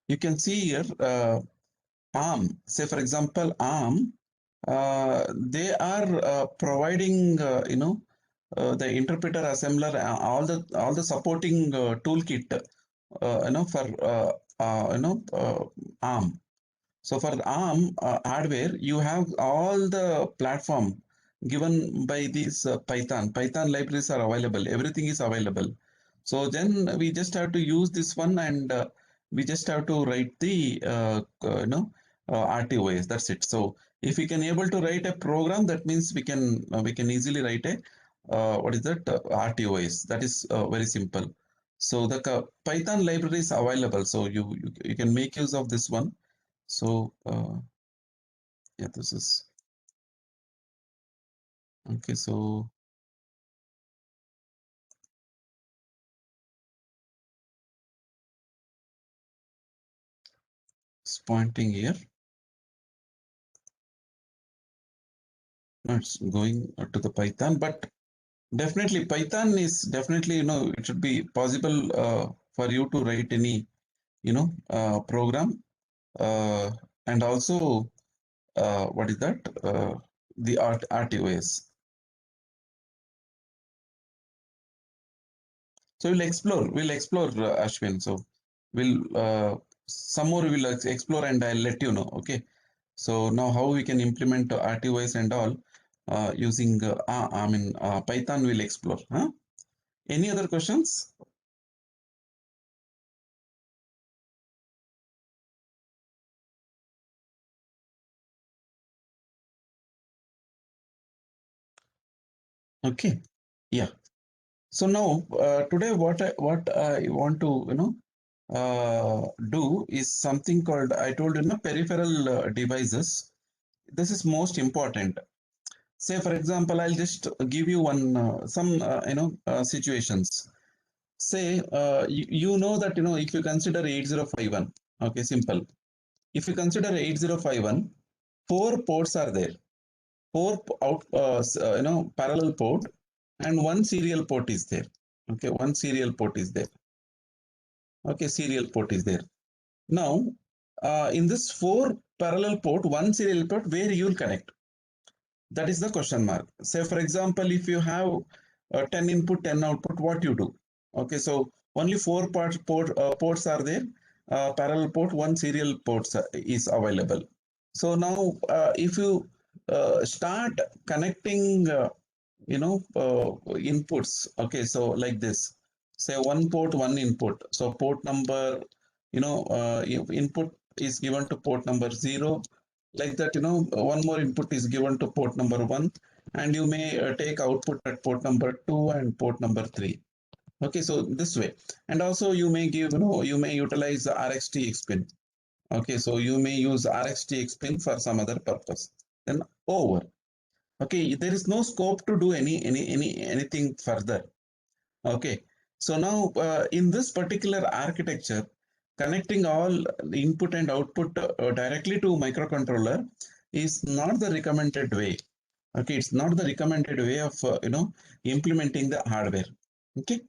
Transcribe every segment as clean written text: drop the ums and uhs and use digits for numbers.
you can see here ARM. Say for example, ARM. They are providing, the interpreter assembler, all the supporting toolkit, for ARM. So for ARM hardware, you have all the platform given by these Python. Python libraries are available. Everything is available. So then we just have to use this one, and we just have to write the RTOS. That's it. So if we can able to write a program, that means we can easily write a what is that RTOS. That is very simple. So the Python library is available. So you can make use of this one. So yeah, this is okay. So it's pointing here. No, it's going to the Python, but definitely Python is definitely, it should be possible for you to write any, program, uh, and also what is that? The RTOS. So we'll explore, Ashwin. So we'll some more we'll explore, and I'll let you know. Okay. So now how we can implement RTOS and all using Python we'll explore. Huh? Any other questions? Okay. Yeah. So now today what I want to do is something called, I told you, peripheral devices. This is most important. Say for example, I'll just give you one some situations. Say you know that, if you consider 8051, okay, simple. If you consider 8051, four ports are there. Four parallel port, and one serial port is there. Okay, one serial port is there. Okay, serial port is there. Now, in this four parallel port, one serial port, where you will connect? That is the question mark. Say for example, if you have 10 input, 10 output, what you do? Okay, so only four ports are there. Parallel port, one serial port is available. So now, if you start connecting, inputs. Okay, so like this. Say one port, one input. So port number, input is given to port number 0. Like that, one more input is given to port number 1, and you may take output at port number 2 and port number 3. Okay, so this way. And also you may you may utilize the RxTX pin. Okay, so you may use RxTX pin for some other purpose. Then over. Okay, there is no scope to do anything further. Okay, so now in this particular architecture, connecting all input and output directly to microcontroller is not the recommended way. Okay, it's not the recommended way of implementing the hardware. Okay,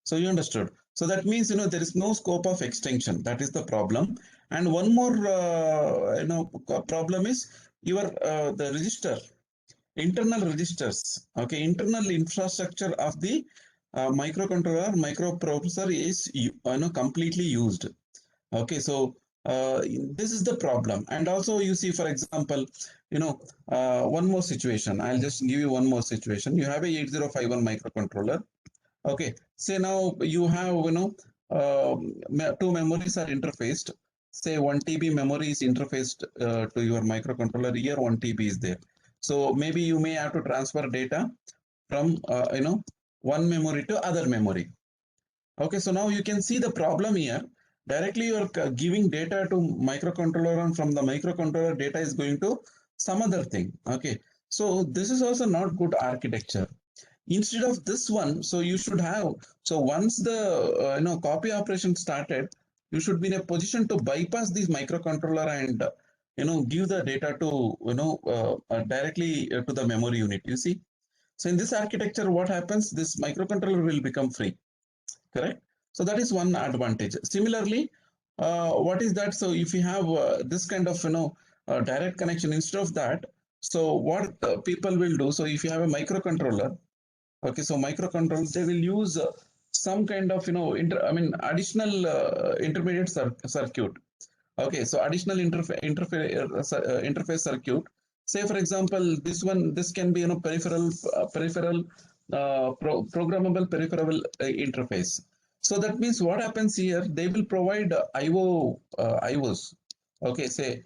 so you understood. So that means, there is no scope of extension. That is the problem. And one more problem is your the register, internal registers. Okay, internal infrastructure of the microcontroller, microprocessor is completely used. Okay, so this is the problem. And also you see, for example, one more situation. I'll just give you one more situation. You have a 8051 microcontroller. Okay, say now you have, two memories are interfaced. Say 1 TB memory is interfaced to your microcontroller. Here 1 TB is there. So maybe you may have to transfer data from one memory to other memory. Okay, so now you can see the problem here. Directly you are giving data to microcontroller, and from the microcontroller data is going to some other thing. Okay, so this is also not good architecture. Instead of this one, so you should have, so once the copy operation started, you should be in a position to bypass this microcontroller and give the data to directly to the memory unit. You see, so in this architecture, what happens? This microcontroller will become free. Correct. So that is one advantage. Similarly, what is that? So if you have this kind of direct connection instead of that, so what people will do? So if you have a microcontroller, okay, so microcontrollers they will use some kind of additional intermediate circuit. Okay, so additional interface circuit. Say for example, this can be programmable peripheral interface. So that means what happens here? They will provide IOs. Okay, say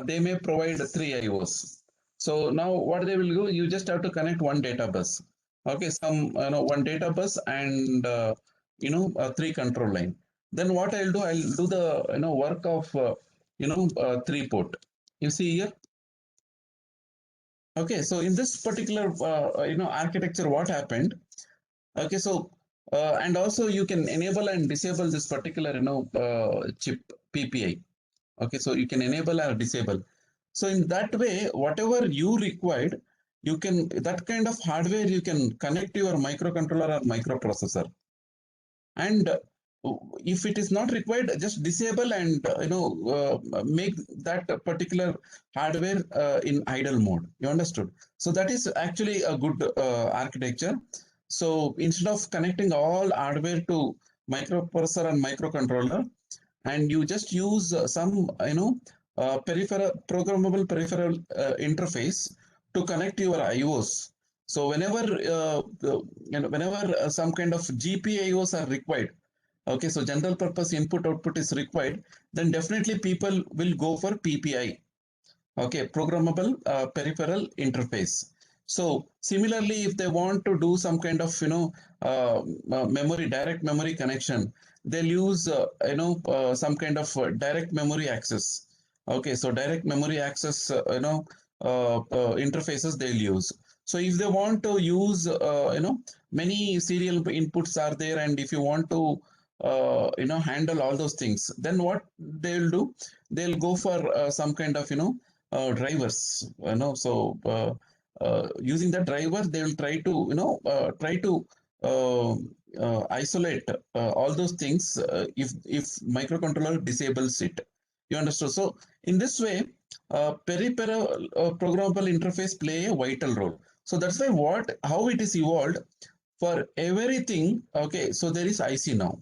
they may provide three IOs. So now what they will do? You just have to connect one data bus. Okay, one data bus and three control line. Then what I'll do the work of three port. You see here. Okay, so in this particular architecture, what happened? Okay, so and also you can enable and disable this particular chip PPI. Okay, so you can enable or disable. So in that way, whatever you required, you can that kind of hardware you can connect to your microcontroller or microprocessor. And if it is not required, just disable and make that particular hardware in idle mode. You understood? So that is actually a good architecture. So instead of connecting all hardware to microprocessor and microcontroller, and you just use some peripheral programmable peripheral interface to connect your IOs. So whenever some kind of GPIOs are required, okay, so general purpose input output is required, then definitely people will go for PPI. Okay, programmable peripheral interface. So similarly, if they want to do some kind of memory direct memory connection, they'll use some kind of direct memory access. Okay, so direct memory access interfaces they'll use. So if they want to use many serial inputs are there, and if you want to handle all those things, then what they'll do, they'll go for some kind of drivers. Using the driver, they will try to uh, isolate all those things if microcontroller disables it. You understand? So in this way, peripheral programmable interface play a vital role. So that's why how it is evolved for everything. Okay, so there is IC now.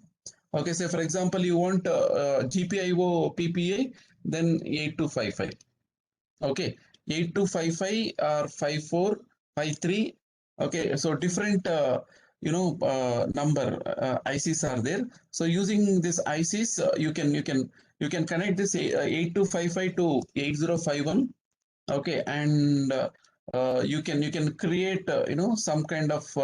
Okay, say for example, you want GPIO PPA, then 8255. Okay, 8255 or 5453. Okay, so different number ICs are there. So using this ICs, you can connect this 8255 to 8051. Okay, and you can create some kind of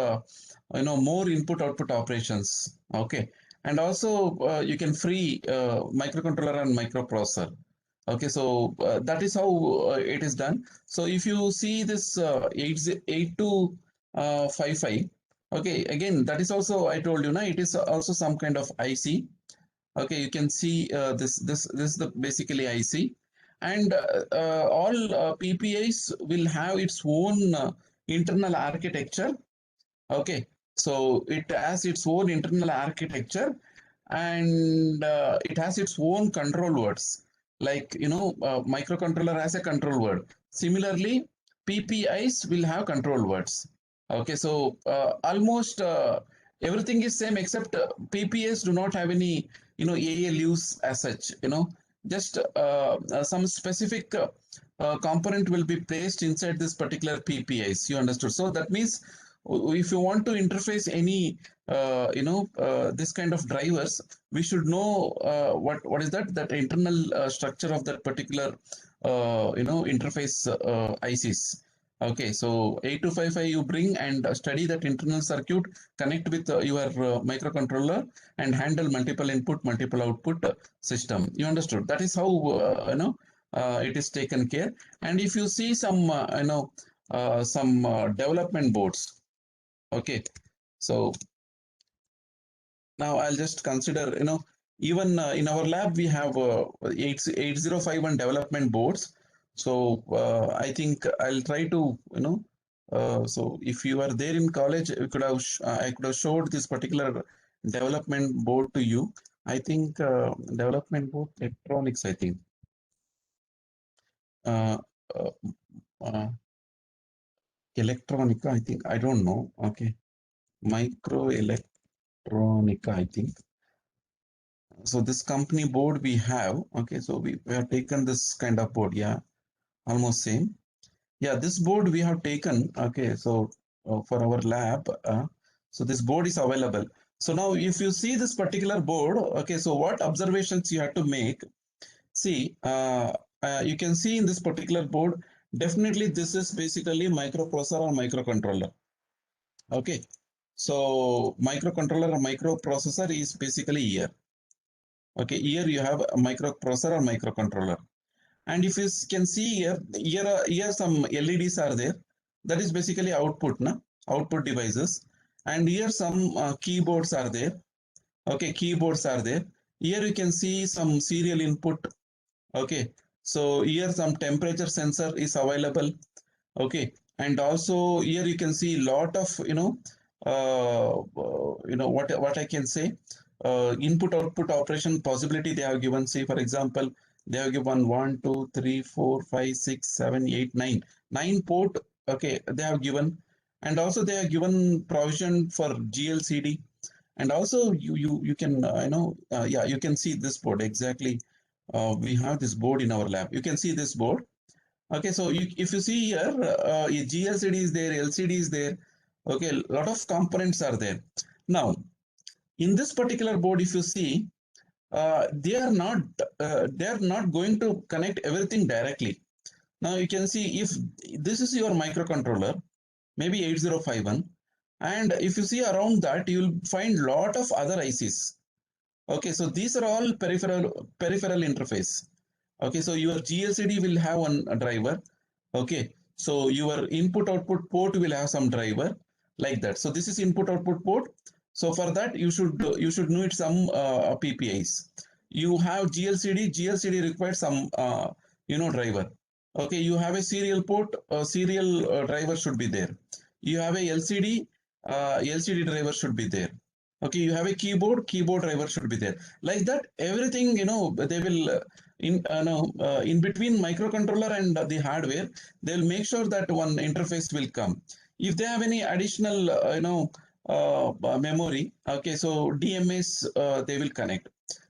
more input output operations. Okay, and also you can free microcontroller and microprocessor. Okay, so that is how it is done. So if you see this 8255, okay, again that is also, I told you now, it is also some kind of IC. Okay, you can see this is the basically IC, and all PPIs will have its own internal architecture. Okay, so it has its own internal architecture, and it has its own control words. Like microcontroller has a control word. Similarly, PPIs will have control words. Okay, so almost everything is same except PPIs do not have any ALUs as such. Just some specific component will be placed inside this particular PPIs. You understood? So that means if you want to interface any this kind of drivers, we should know what is that internal structure of that particular interface ICs. Okay, so 8255 you bring and study that internal circuit, connect with your microcontroller, and handle multiple input multiple output system. You understood? That is how it is taken care. And if you see some some development boards. Okay, so now I'll just consider, even in our lab we have 8051 development boards. So I think I'll try to, so if you are there in college, I could have showed this particular development board to you. I think development board electronics, I think. Uh, uh, uh, Electronica, I think. I don't know. Okay. Microelectronica, I think. So this company board we have. Okay. So we have taken this kind of board. Yeah. Almost same. Yeah. This board we have taken. Okay. So for our lab. So this board is available. So now if you see this particular board. Okay. So what observations you have to make? See, you can see in this particular board, definitely this is basically microprocessor or microcontroller. Okay, so microcontroller or microprocessor is basically here. Okay, here you have a microprocessor or microcontroller. And if you can see here some LEDs are there. That is basically output, na? Output devices. And here some keyboards are there. Okay, keyboards are there. Here you can see some serial input. Okay, so here some temperature sensor is available. Okay, and also here you can see lot of what I can say, input output operation possibility they have given. Say for example, they have given 1 2 3 4 5 6 7 8 9 9 port. Okay, they have given, and also they have given provision for GLCD, and also you can yeah, you can see this board exactly. We have this board in our lab. You can see this board. Okay, so if you see here, GLCD is there, LCD is there. Okay, a lot of components are there. Now, in this particular board, if you see, they are not going to connect everything directly. Now you can see if this is your microcontroller, maybe 8051, and if you see around that, you will find lot of other ICs. Okay, so these are all peripheral interface. Okay, so your GLCD will have one driver. Okay, so your input output port will have some driver like that. So this is input output port. So for that you should know it some PPIs. You have GLCD. GLCD requires some driver. Okay, you have a serial port. Serial driver should be there. You have a LCD. LCD driver should be there. Okay, you have a keyboard. Keyboard driver should be there. Like that, everything they will in between microcontroller and the hardware, they'll make sure that one interface will come. If they have any additional memory, okay, so DMS they will connect.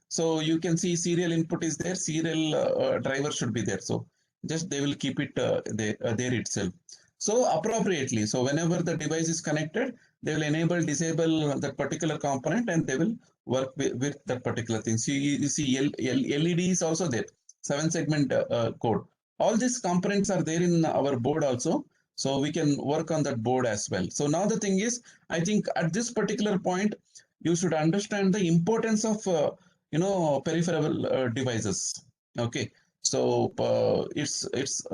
So you can see serial input is there, serial driver should be there. So just they will keep it there itself. So appropriately, so whenever the device is connected, they will enable disable that particular component, and they will work with that particular thing. So you see LED is also there, 7 segment code. All these components are there in our board also. So we can work on that board as well. So now the thing is, I think at this particular point, you should understand the importance of peripheral devices. Okay. So it's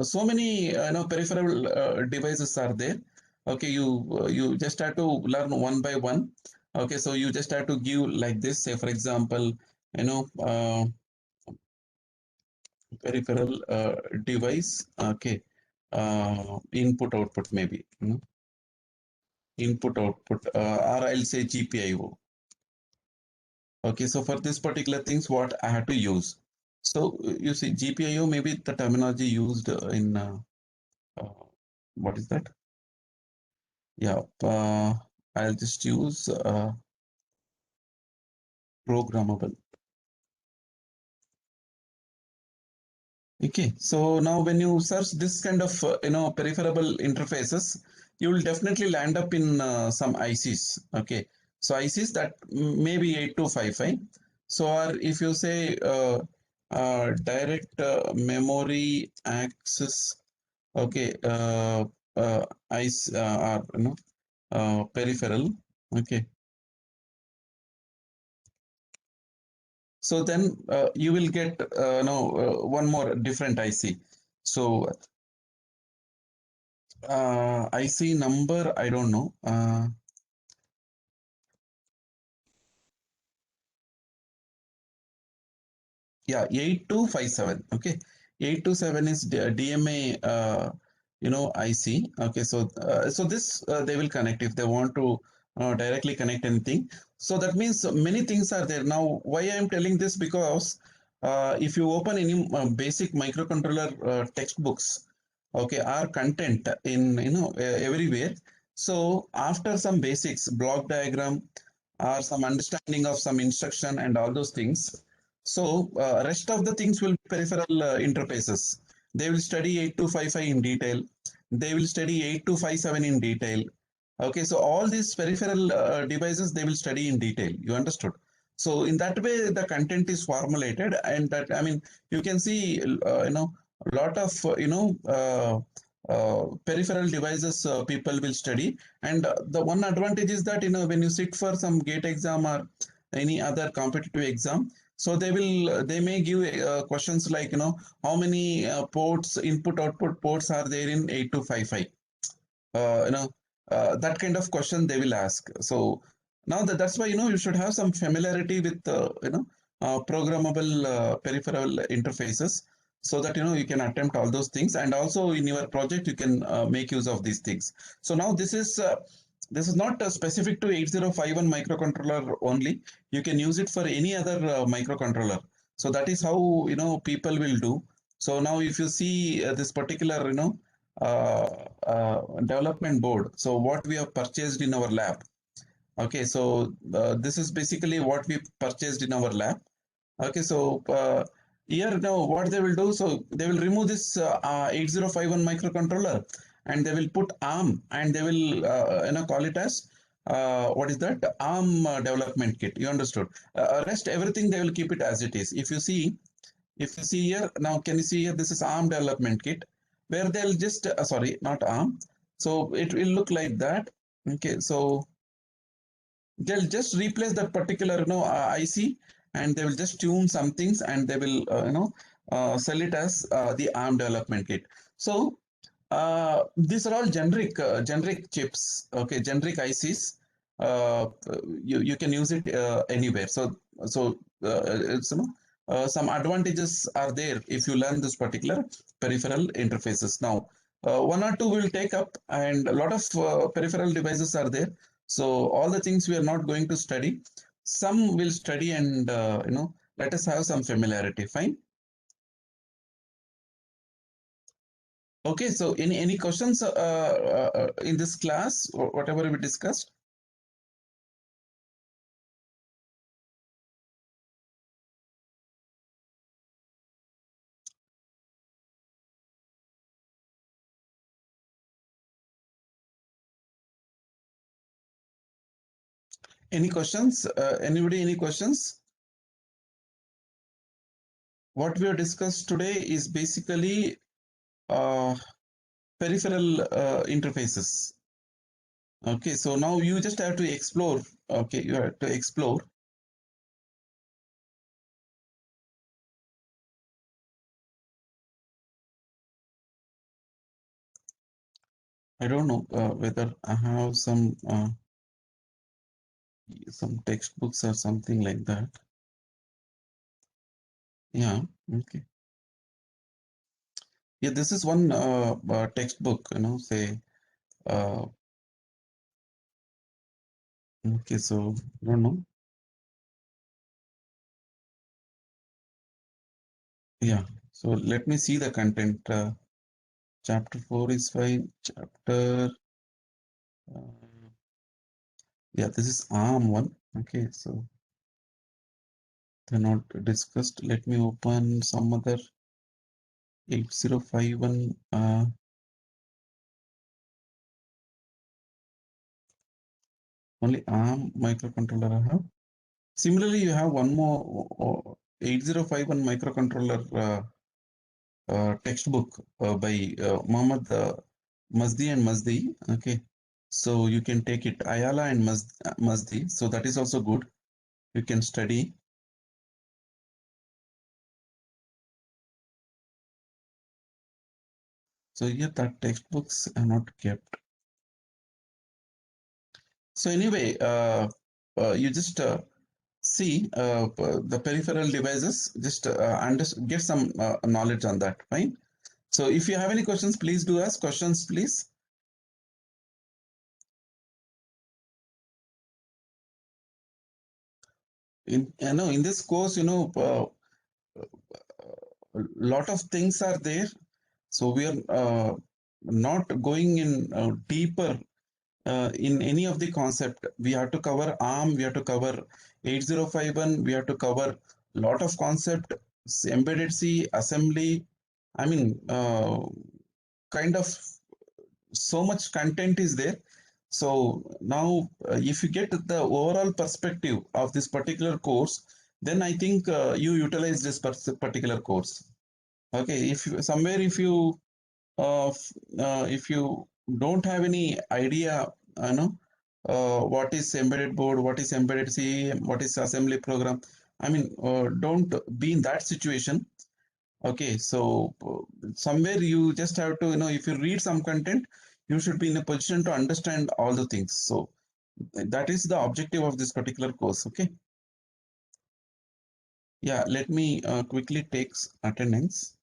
so many peripheral devices are there. Okay, you just have to learn one by one. Okay, so you just have to give like this. Say for example, you know, uh, peripheral device. Okay, input output maybe. Input output, or I'll say GPIO. Okay, so for this particular things, what I had to use. So you see, GPIO maybe the terminology used in uh, what is that? Yeah, I'll just use programmable. Okay, so now when you search this kind of peripheral interfaces, you will definitely land up in some ICs. Okay, so ICs that may be 8255. So or if you say direct memory access, okay, IC or peripheral. Okay, so then you will get one more different IC. So IC number, I don't know. Yeah, 8257. Okay, 827 is DMA. IC. Okay, so so this they will connect if they want to directly connect anything. So that means many things are there. Now, why I am telling this? Because if you open any basic microcontroller textbooks, okay, or content in everywhere. So after some basics, block diagram, or some understanding of some instruction and all those things. So rest of the things will be peripheral interfaces. They will study 8255 in detail. They will study 8257 in detail. Okay, so all these peripheral devices they will study in detail. You understood? So in that way, the content is formulated, and that I mean, you can see, a lot of peripheral devices people will study, and the one advantage is that when you sit for some gate exam or any other competitive exam, so they may give questions like how many ports, input output ports are there in 8255, uh, you know that kind of question they will ask. So now that's why you should have some familiarity with programmable peripheral interfaces, so that you can attempt all those things, and also in your project you can make use of these things. So now this is not specific to 8051 microcontroller only. You can use it for any other microcontroller. So that is how people will do. So now if you see this particular uh, development board. So what we have purchased in our lab. Okay, so this is basically what we purchased in our lab. Okay, so here now what they will do, so they will remove this 8051 microcontroller, and they will put ARM, and they will call it as what is that, ARM development kit. You understood? Rest everything they will keep it as it is. If you see here, now can you see here, this is ARM development kit, where they'll just, sorry, not ARM. So it will look like that. Okay, so they'll just replace that particular, IC, and they will just tune some things, and they will, sell it as the ARM development kit. So these are all generic chips, okay, generic ICs. You can use it anywhere. So it's some advantages are there if you learn this particular peripheral interfaces. Now, one or two will take up, and a lot of peripheral devices are there. So all the things we are not going to study. Some will study, and let us have some familiarity. Fine. Okay. So any questions in this class, or whatever we discussed? Any questions? Anybody? Any questions? What we have discussed today is basically uh, peripheral interfaces. Okay, so now you just have to explore. Okay, you have to explore. I don't know whether I have some textbooks or something like that. Yeah. Okay. Yeah, this is one textbook. Say. Uh, okay, so I don't know. Yeah. So let me see the content. Chapter 4 is fine. Chapter. Uh, yeah, this is ARM one. Okay, so they're not discussed. Let me open some other 8051. Only ARM microcontroller I have. Similarly, you have one more 8051 microcontroller textbook by Mohammad Mazdi and Mazdi. Okay, so you can take it, Ayala and Mazdi. So that is also good. You can study. So here that textbooks are not kept. So anyway, you just see the peripheral devices. Just get some knowledge on that. Fine. So if you have any questions, please do ask questions, please. in this course, a lot of things are there. So we are not going in deeper in any of the concept. We have to cover ARM, we have to cover 8051, we have to cover lot of concept, embedded C, assembly. I mean, kind of so much content is there. So now, if you get the overall perspective of this particular course, then I think you utilize this particular course. Okay, if you if you don't have any idea, what is embedded board, what is embedded C, what is assembly program. I mean, don't be in that situation. Okay, so somewhere you just have to, if you read some content, you should be in a position to understand all the things. So that is the objective of this particular course. Okay. Yeah, let me quickly take attendance.